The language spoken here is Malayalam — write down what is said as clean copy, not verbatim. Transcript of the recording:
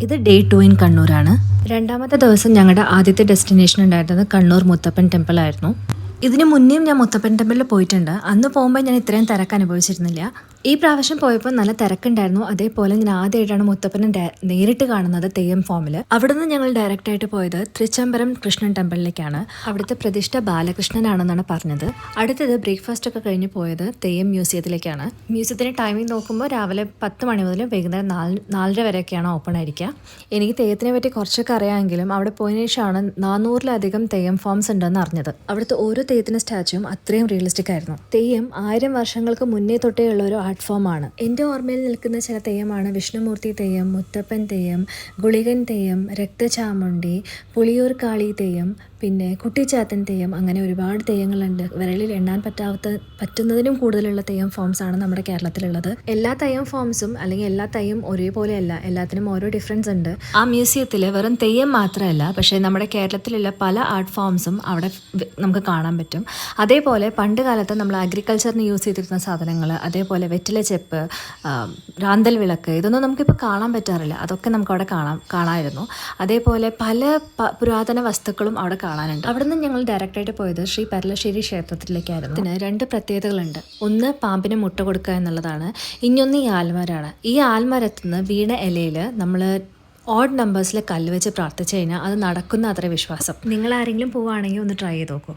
ഇത് ഡേ 2 ഇൻ കണ്ണൂരാണ്. രണ്ടാമത്തെ ദിവസം ഞങ്ങളുടെ ആദ്യത്തെ ഡെസ്റ്റിനേഷൻ ഉണ്ടായിരുന്നത് കണ്ണൂർ മുത്തപ്പൻ ടെമ്പിൾ ആയിരുന്നു. ഇതിന് മുന്നേയും ഞാൻ മുത്തപ്പൻ ടെമ്പിളിൽ പോയിട്ടുണ്ട്. അന്ന് പോകുമ്പോൾ ഞാൻ ഇത്രയും തിരക്ക് അനുഭവിച്ചിരുന്നില്ല. ഈ പ്രാവശ്യം പോയപ്പോൾ നല്ല തിരക്കുണ്ടായിരുന്നു. അതേപോലെ ഞാൻ ആദ്യമായിട്ടാണ് മുത്തപ്പനെ നേരിട്ട് കാണുന്നത് തെയ്യം ഫോമിൽ. അവിടെ നിന്ന് ഞങ്ങൾ ഡയറക്റ്റായിട്ട് പോയത് തൃച്ചംബരം കൃഷ്ണൻ ടെമ്പിളിലേക്കാണ്. അവിടുത്തെ പ്രതിഷ്ഠ ബാലകൃഷ്ണനാണെന്നാണ് പറഞ്ഞത്. അടുത്തത് ബ്രേക്ക്ഫാസ്റ്റ് ഒക്കെ കഴിഞ്ഞ് പോയത് തെയ്യം മ്യൂസിയത്തിലേക്കാണ്. മ്യൂസിയത്തിൻ്റെ ടൈമിംഗ് നോക്കുമ്പോൾ രാവിലെ 10 മണി മുതൽ വൈകുന്നേരം 4:30 വരെയൊക്കെയാണ് ഓപ്പൺ ആയിരിക്കുക. എനിക്ക് തെയ്യത്തിനെ പറ്റി കുറച്ചൊക്കെ അറിയാമെങ്കിലും അവിടെ പോയതിനു ശേഷമാണ് 400-ലധികം തെയ്യം ഫോംസ് ഉണ്ടെന്ന് അറിഞ്ഞത്. അവിടുത്തെ ഓരോ തെയ്യത്തിൻ്റെ സ്റ്റാച്ചുവും അത്രയും റിയലിസ്റ്റിക് ആയിരുന്നു. തെയ്യം 1000 വർഷങ്ങൾക്ക് മുന്നേ തൊട്ടേ ഉള്ള ഒരു ആർട്ട് ഫോമാണ്. എൻ്റെ ഓർമ്മയിൽ നിൽക്കുന്ന ചില തെയ്യമാണ് വിഷ്ണുമൂർത്തി തെയ്യം, മുത്തപ്പൻ തെയ്യം, ഗുളികൻ തെയ്യം, രക്തചാമുണ്ടി, പുളിയൂർ കാളി തെയ്യം, പിന്നെ കുട്ടിച്ചാത്തൻ തെയ്യം. അങ്ങനെ ഒരുപാട് തെയ്യങ്ങളുണ്ട്. വിരലിൽ എണ്ണാൻ പറ്റുന്നതിനും കൂടുതലുള്ള തെയ്യം ഫോംസ് ആണ് നമ്മുടെ കേരളത്തിലുള്ളത്. എല്ലാ തെയ്യം ഫോംസും അല്ലെങ്കിൽ എല്ലാ തെയ്യം ഒരേപോലെയല്ല, എല്ലാത്തിനും ഓരോ ഡിഫറൻസ് ഉണ്ട്. ആ മ്യൂസിയത്തിൽ വെറും തെയ്യം മാത്രമല്ല, പക്ഷേ നമ്മുടെ കേരളത്തിലുള്ള പല ആർട്ട് ഫോംസും അവിടെ നമുക്ക് കാണാൻ പറ്റും. അതേപോലെ പണ്ട് കാലത്ത് നമ്മൾ അഗ്രികൾച്ചറിന് യൂസ് ചെയ്തിരുന്ന സാധനങ്ങൾ, അതേപോലെ വെറ്റില ചെപ്പ്, റാന്തൽ വിളക്ക്, ഇതൊന്നും നമുക്കിപ്പോൾ കാണാൻ പറ്റാറില്ല. അതൊക്കെ നമുക്കവിടെ കാണാമായിരുന്നു. അതേപോലെ പല പുരാതന വസ്തുക്കളും അവിടെ കാണാനുണ്ട്. അവിടെ നിന്ന് ഞങ്ങൾ ഡയറക്റ്റായിട്ട് പോയത് ശ്രീ പരലശ്ശേരി ക്ഷേത്രത്തിലേക്കായിരുന്നു. ഇതിന് 2 പ്രത്യേകതകളുണ്ട്. ഒന്ന് പാമ്പിന് മുട്ട കൊടുക്കുക എന്നുള്ളതാണ്. ഇനിയൊന്ന് ഈ ആൽമരമാണ്. ഈ ആൽമരത്തുനിന്ന് വീണ ഇലയിൽ നമ്മൾ ഓഡ് നമ്പേഴ്സിൽ കല്ല് വെച്ച് പ്രാർത്ഥിച്ചു കഴിഞ്ഞാൽ അത് നടക്കുന്ന അത്ര വിശ്വാസം. നിങ്ങൾ ആരെങ്കിലും പോവുകയാണെങ്കിൽ ഒന്ന് ട്രൈ ചെയ്ത് നോക്കൂ.